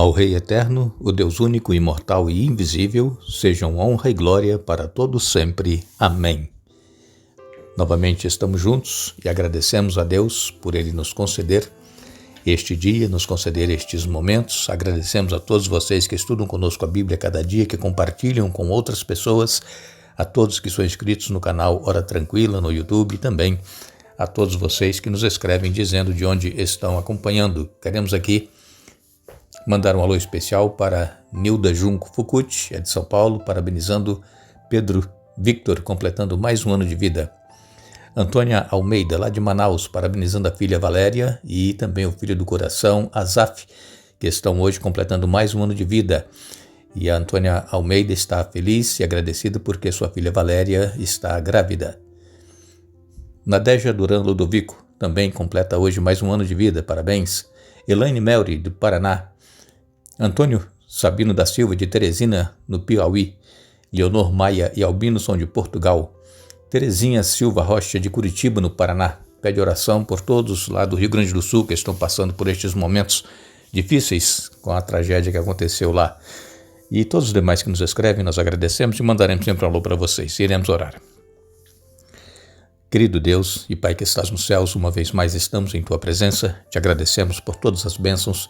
Ao Rei Eterno, o Deus único, imortal e invisível, sejam honra e glória para todos sempre. Amém. Novamente estamos juntos e agradecemos a Deus por Ele nos conceder este dia, nos conceder estes momentos. Agradecemos a todos vocês que estudam conosco a Bíblia cada dia, que compartilham com outras pessoas, a todos que são inscritos no canal Hora Tranquila no YouTube e também a todos vocês que nos escrevem dizendo de onde estão acompanhando. Queremos aqui mandar um alô especial para Nilda Junco Fukuchi, de São Paulo, parabenizando Pedro Victor, completando mais um ano de vida. Antônia Almeida, lá de Manaus, parabenizando a filha Valéria e também o filho do coração, Azaf, que estão hoje completando mais um ano de vida. E a Antônia Almeida está feliz e agradecida porque sua filha Valéria está grávida. Nadeja Duran Ludovico também completa hoje mais um ano de vida, parabéns. Elaine Melri, do Paraná. Antônio Sabino da Silva, de Teresina, no Piauí. Leonor Maia e Albino são de Portugal. Terezinha Silva Rocha, de Curitiba, no Paraná. Pede oração por todos lá do Rio Grande do Sul que estão passando por estes momentos difíceis com a tragédia que aconteceu lá. E todos os demais que nos escrevem, nós agradecemos e mandaremos sempre um alô para vocês. Iremos orar. Querido Deus e Pai que estás nos céus, uma vez mais estamos em Tua presença. Te agradecemos por todas as bênçãos.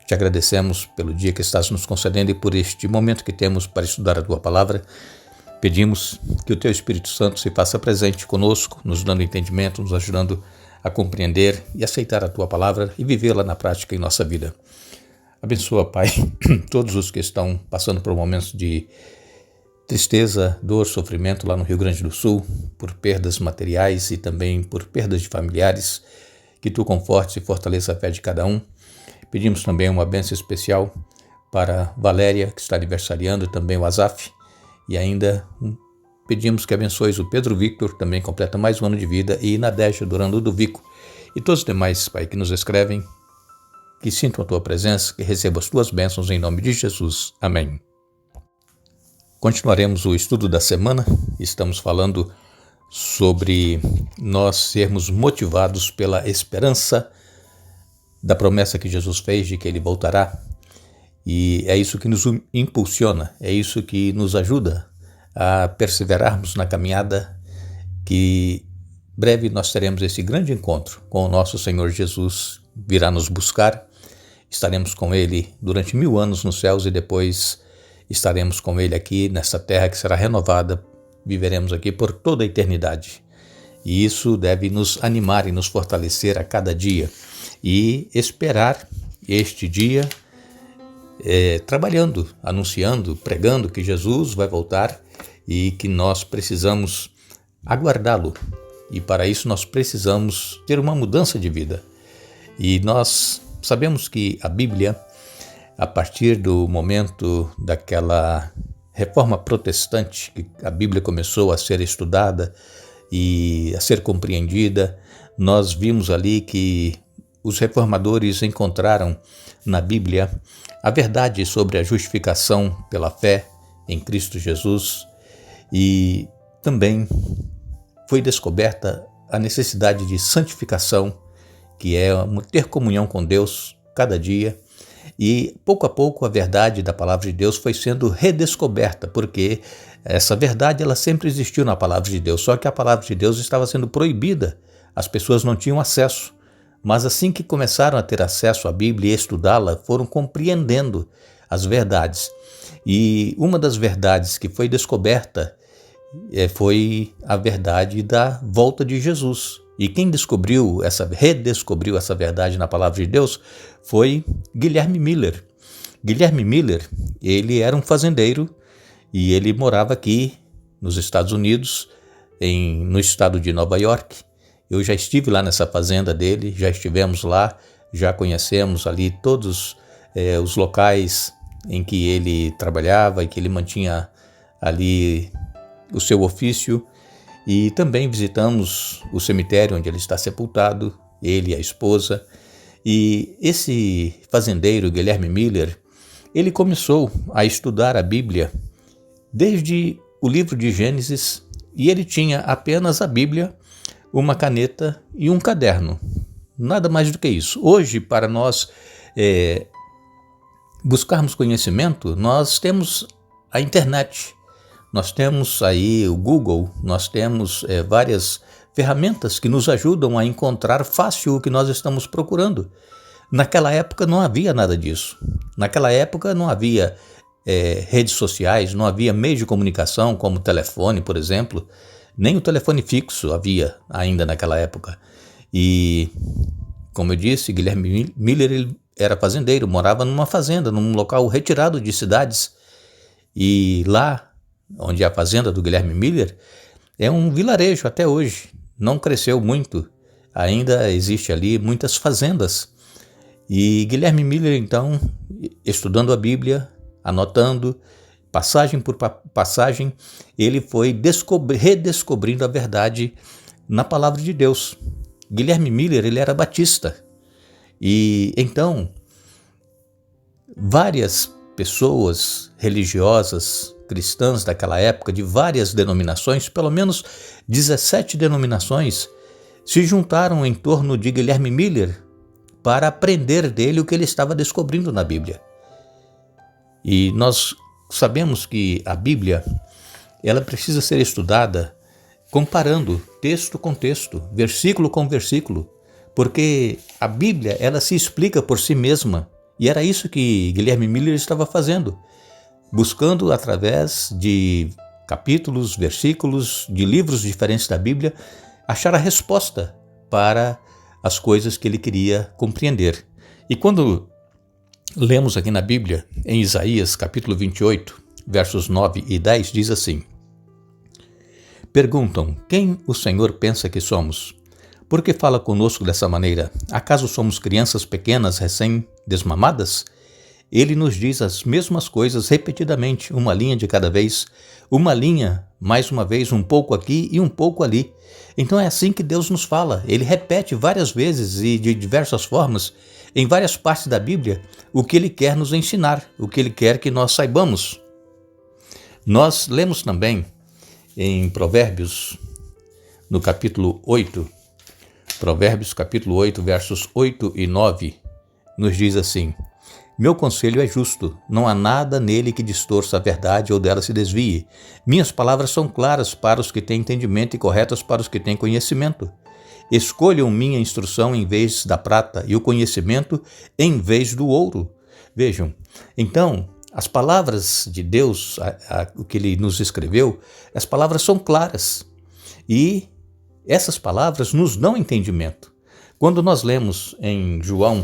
Te agradecemos pelo dia que estás nos concedendo e por este momento que temos para estudar a Tua palavra. Pedimos que o Teu Espírito Santo se faça presente conosco, nos dando entendimento, nos ajudando a compreender e aceitar a Tua palavra e vivê-la na prática em nossa vida. Abençoa, Pai, todos os que estão passando por momentos de tristeza, dor, sofrimento lá no Rio Grande do Sul, por perdas materiais e também por perdas de familiares, que Tu confortes e fortaleça a fé de cada um. Pedimos também uma bênção especial para Valéria, que está aniversariando, também o Azaf, e ainda pedimos que abençoes o Pedro Victor, também completa mais um ano de vida, e Nadeja Duran Ludovico, e todos os demais, Pai, que nos escrevem, que sintam a Tua presença, que recebam as Tuas bênçãos em nome de Jesus. Amém. Continuaremos o estudo da semana. Estamos falando sobre nós sermos motivados pela esperança da promessa que Jesus fez de que Ele voltará. E é isso que nos impulsiona, é isso que nos ajuda a perseverarmos na caminhada, que breve nós teremos esse grande encontro com o nosso Senhor Jesus, virá nos buscar, estaremos com Ele durante 1000 anos nos céus e depois estaremos com Ele aqui nessa terra que será renovada, viveremos aqui por toda a eternidade. E isso deve nos animar e nos fortalecer a cada dia e esperar este dia trabalhando, anunciando, pregando que Jesus vai voltar e que nós precisamos aguardá-lo. E para isso nós precisamos ter uma mudança de vida. E nós sabemos que a Bíblia, a partir do momento daquela reforma protestante, que a Bíblia começou a ser estudada e a ser compreendida, nós vimos ali que os reformadores encontraram na Bíblia a verdade sobre a justificação pela fé em Cristo Jesus e também foi descoberta a necessidade de santificação, que é ter comunhão com Deus cada dia. E pouco a pouco a verdade da palavra de Deus foi sendo redescoberta, porque essa verdade ela sempre existiu na palavra de Deus, só que a palavra de Deus estava sendo proibida, as pessoas não tinham acesso. Mas assim que começaram a ter acesso à Bíblia e estudá-la, foram compreendendo as verdades. E uma das verdades que foi descoberta foi a verdade da volta de Jesus. E quem redescobriu essa verdade na palavra de Deus foi Guilherme Miller. Guilherme Miller, ele era um fazendeiro e ele morava aqui nos Estados Unidos, no estado de Nova York. Eu já estive lá nessa fazenda dele, já estivemos lá, já conhecemos ali todos os locais em que ele trabalhava e que ele mantinha ali o seu ofício. E também visitamos o cemitério onde ele está sepultado, ele e a esposa. E esse fazendeiro, Guilherme Miller, ele começou a estudar a Bíblia desde o livro de Gênesis e ele tinha apenas a Bíblia, uma caneta e um caderno. Nada mais do que isso. Hoje, para nós buscarmos conhecimento, nós temos a internet, nós temos aí o Google, nós temos várias ferramentas que nos ajudam a encontrar fácil o que nós estamos procurando. Naquela época não havia nada disso. Naquela época não havia redes sociais, não havia meios de comunicação como o telefone, por exemplo. Nem o telefone fixo havia ainda naquela época. E, como eu disse, Guilherme Miller ele era fazendeiro, morava numa fazenda, num local retirado de cidades. E lá, onde é a fazenda do Guilherme Miller, é um vilarejo até hoje. Não cresceu muito, ainda existe ali muitas fazendas. E Guilherme Miller, então, estudando a Bíblia, anotando, passagem por passagem, ele foi redescobrindo a verdade na palavra de Deus. Guilherme Miller, ele era batista. E então, várias pessoas religiosas, cristãs daquela época, de várias denominações, pelo menos 17 denominações, se juntaram em torno de Guilherme Miller para aprender dele o que ele estava descobrindo na Bíblia. E nós sabemos que a Bíblia, ela precisa ser estudada comparando texto com texto, versículo com versículo, porque a Bíblia, ela se explica por si mesma, e era isso que Guilherme Miller estava fazendo, buscando através de capítulos, versículos, de livros diferentes da Bíblia, achar a resposta para as coisas que ele queria compreender. E quando lemos aqui na Bíblia, em Isaías capítulo 28, versos 9 e 10, diz assim: Perguntam, quem o Senhor pensa que somos? Por que fala conosco dessa maneira? Acaso somos crianças pequenas recém-desmamadas? Ele nos diz as mesmas coisas repetidamente, uma linha de cada vez, uma linha, mais uma vez, um pouco aqui e um pouco ali. Então é assim que Deus nos fala. Ele repete várias vezes e de diversas formas, em várias partes da Bíblia, o que Ele quer nos ensinar, o que Ele quer que nós saibamos. Nós lemos também em Provérbios, no capítulo 8, Provérbios capítulo 8, versos 8 e 9, nos diz assim: Meu conselho é justo, não há nada nele que distorça a verdade ou dela se desvie. Minhas palavras são claras para os que têm entendimento e corretas para os que têm conhecimento. Escolham minha instrução em vez da prata e o conhecimento em vez do ouro. Vejam, então, as palavras de Deus, o que Ele nos escreveu, as palavras são claras e essas palavras nos dão entendimento. Quando nós lemos em João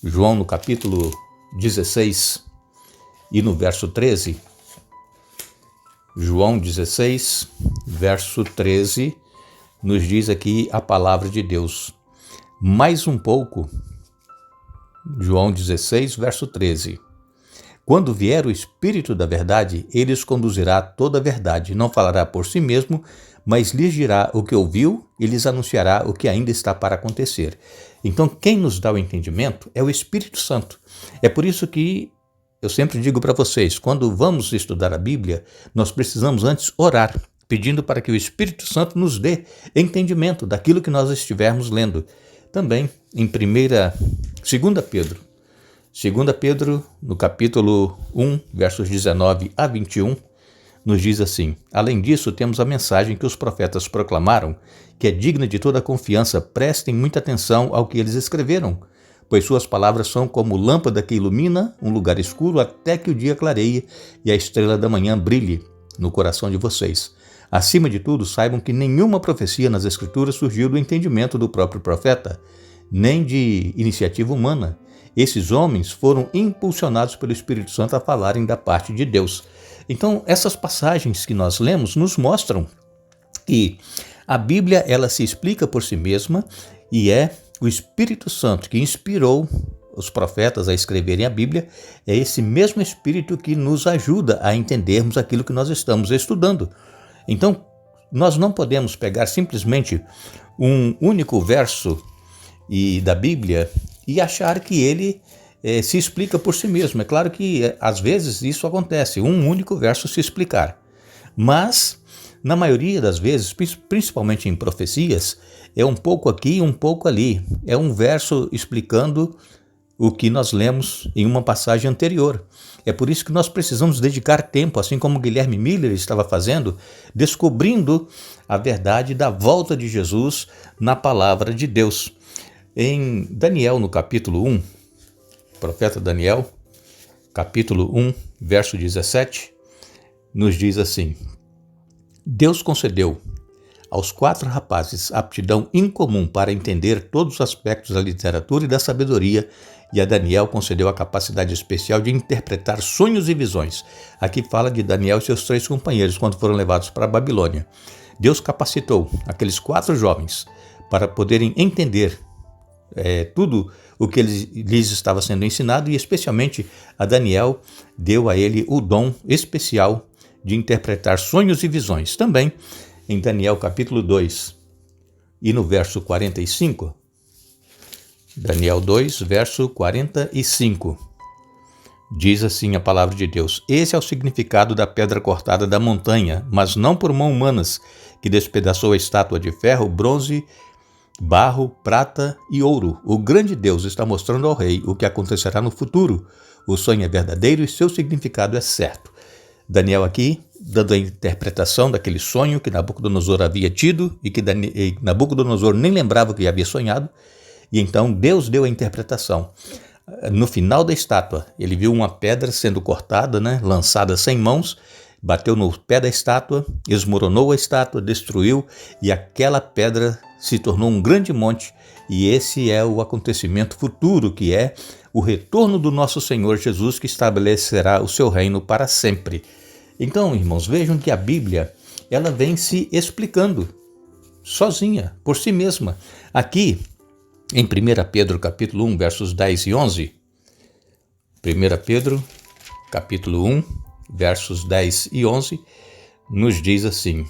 no capítulo 16 e no verso 13, João 16, verso 13, nos diz aqui a palavra de Deus. Mais um pouco, João 16, verso 13. Quando vier o Espírito da verdade, ele os conduzirá a toda a verdade. Não falará por si mesmo, mas lhes dirá o que ouviu e lhes anunciará o que ainda está para acontecer. Então, quem nos dá o entendimento é o Espírito Santo. É por isso que eu sempre digo para vocês, quando vamos estudar a Bíblia, nós precisamos antes orar, pedindo para que o Espírito Santo nos dê entendimento daquilo que nós estivermos lendo. Também em 2 Pedro, no capítulo 1, versos 19 a 21, nos diz assim: Além disso, temos a mensagem que os profetas proclamaram, que é digna de toda confiança. Prestem muita atenção ao que eles escreveram, pois suas palavras são como lâmpada que ilumina um lugar escuro até que o dia clareie e a estrela da manhã brilhe no coração de vocês. Acima de tudo, saibam que nenhuma profecia nas Escrituras surgiu do entendimento do próprio profeta, nem de iniciativa humana. Esses homens foram impulsionados pelo Espírito Santo a falarem da parte de Deus. Então, essas passagens que nós lemos nos mostram que a Bíblia, ela se explica por si mesma e é o Espírito Santo que inspirou os profetas a escreverem a Bíblia. É esse mesmo Espírito que nos ajuda a entendermos aquilo que nós estamos estudando. Então, nós não podemos pegar simplesmente um único verso da Bíblia e achar que ele se explica por si mesmo. É claro que às vezes isso acontece, um único verso se explicar. Mas, na maioria das vezes, principalmente em profecias, é um pouco aqui e um pouco ali. É um verso explicando o que nós lemos em uma passagem anterior. É por isso que nós precisamos dedicar tempo, assim como Guilherme Miller estava fazendo, descobrindo a verdade da volta de Jesus na palavra de Deus. Em Daniel, no capítulo 1, profeta Daniel, capítulo 1, verso 17, nos diz assim: Deus concedeu aos 4 rapazes aptidão incomum para entender todos os aspectos da literatura e da sabedoria, e a Daniel concedeu a capacidade especial de interpretar sonhos e visões. Aqui fala de Daniel e seus 3 companheiros quando foram levados para a Babilônia. Deus capacitou aqueles 4 jovens para poderem entender tudo o que lhes estava sendo ensinado, e especialmente a Daniel deu a ele o dom especial de interpretar sonhos e visões. Também em Daniel capítulo 2 e no verso 45, Daniel 2, verso 45, diz assim a palavra de Deus: Esse é o significado da pedra cortada da montanha, mas não por mãos humanas, que despedaçou a estátua de ferro, bronze, barro, prata e ouro. O grande Deus está mostrando ao rei o que acontecerá no futuro. O sonho é verdadeiro e seu significado é certo. Daniel aqui dando a interpretação daquele sonho que Nabucodonosor havia tido e que Nabucodonosor nem lembrava que havia sonhado, e então Deus deu a interpretação. No final da estátua, ele viu uma pedra sendo cortada, lançada sem mãos, bateu no pé da estátua, esmoronou a estátua, destruiu, e aquela pedra se tornou um grande monte, e esse é o acontecimento futuro, que é o retorno do nosso Senhor Jesus, que estabelecerá o seu reino para sempre. Então, irmãos, vejam que a Bíblia, ela vem se explicando sozinha, por si mesma. Aqui, em 1 Pedro capítulo 1, versos 10 e 11, 1 Pedro capítulo 1, versos 10 e 11, nos diz assim: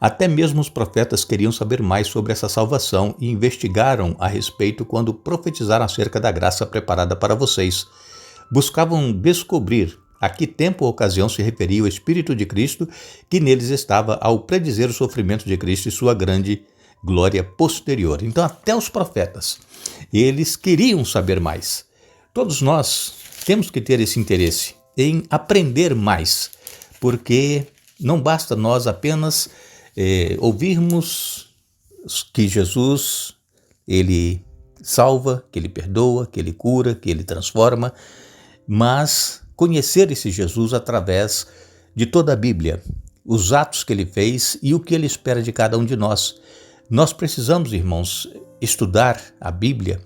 Até mesmo os profetas queriam saber mais sobre essa salvação e investigaram a respeito quando profetizaram acerca da graça preparada para vocês. Buscavam descobrir a que tempo ou ocasião se referia o Espírito de Cristo que neles estava ao predizer o sofrimento de Cristo e sua grande glória posterior. Então, até os profetas, eles queriam saber mais. Todos nós temos que ter esse interesse em aprender mais, porque não basta nós apenas ouvirmos que Jesus, ele salva, que ele perdoa, que ele cura, que ele transforma, mas conhecer esse Jesus através de toda a Bíblia, os atos que ele fez e o que ele espera de cada um de nós. Nós precisamos, irmãos, estudar a Bíblia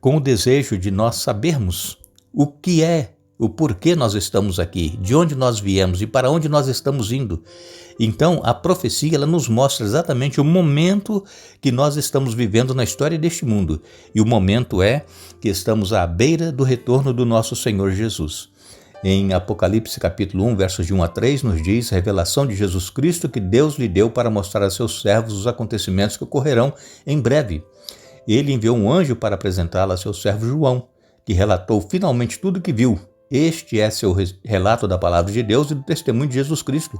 com o desejo de nós sabermos o que é, o porquê nós estamos aqui, de onde nós viemos e para onde nós estamos indo. Então, a profecia, ela nos mostra exatamente o momento que nós estamos vivendo na história deste mundo. E o momento é que estamos à beira do retorno do nosso Senhor Jesus. Em Apocalipse capítulo 1, versos de 1 a 3, nos diz: revelação de Jesus Cristo que Deus lhe deu para mostrar a seus servos os acontecimentos que ocorrerão em breve. Ele enviou um anjo para apresentá-la a seu servo João, que relatou finalmente tudo o que viu. Este é seu relato da palavra de Deus e do testemunho de Jesus Cristo.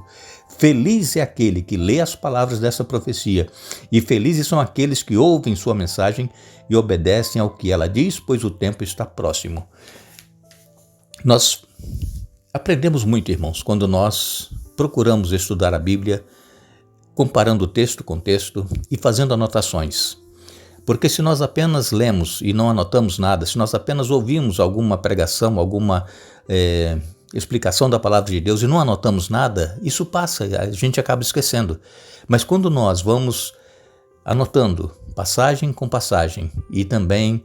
Feliz é aquele que lê as palavras dessa profecia, e felizes são aqueles que ouvem sua mensagem e obedecem ao que ela diz, pois o tempo está próximo. Nós aprendemos muito, irmãos, quando nós procuramos estudar a Bíblia, comparando texto com texto e fazendo anotações. Porque se nós apenas lemos e não anotamos nada, se nós apenas ouvimos alguma pregação, alguma explicação da palavra de Deus e não anotamos nada, isso passa, a gente acaba esquecendo. Mas quando nós vamos anotando passagem com passagem e também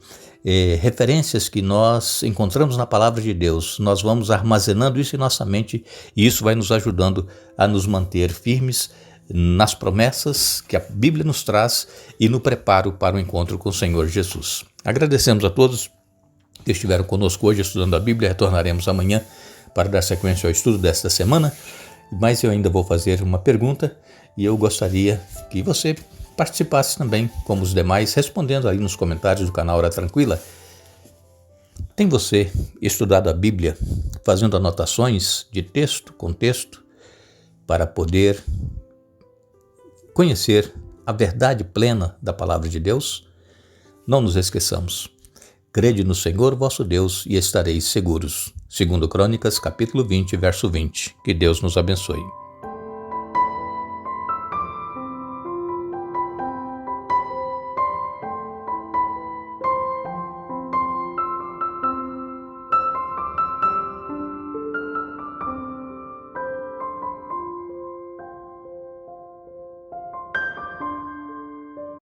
referências que nós encontramos na palavra de Deus, nós vamos armazenando isso em nossa mente e isso vai nos ajudando a nos manter firmes nas promessas que a Bíblia nos traz e no preparo para o encontro com o Senhor Jesus. Agradecemos a todos que estiveram conosco hoje estudando a Bíblia. Retornaremos amanhã para dar sequência ao estudo desta semana, mas eu ainda vou fazer uma pergunta e eu gostaria que você participasse também, como os demais, respondendo aí nos comentários do canal Hora Tranquila. Tem você estudado a Bíblia, fazendo anotações de texto com texto, para poder conhecer a verdade plena da palavra de Deus? Não nos esqueçamos. Crede no Senhor vosso Deus e estareis seguros. 2 Crônicas, capítulo 20, verso 20. Que Deus nos abençoe.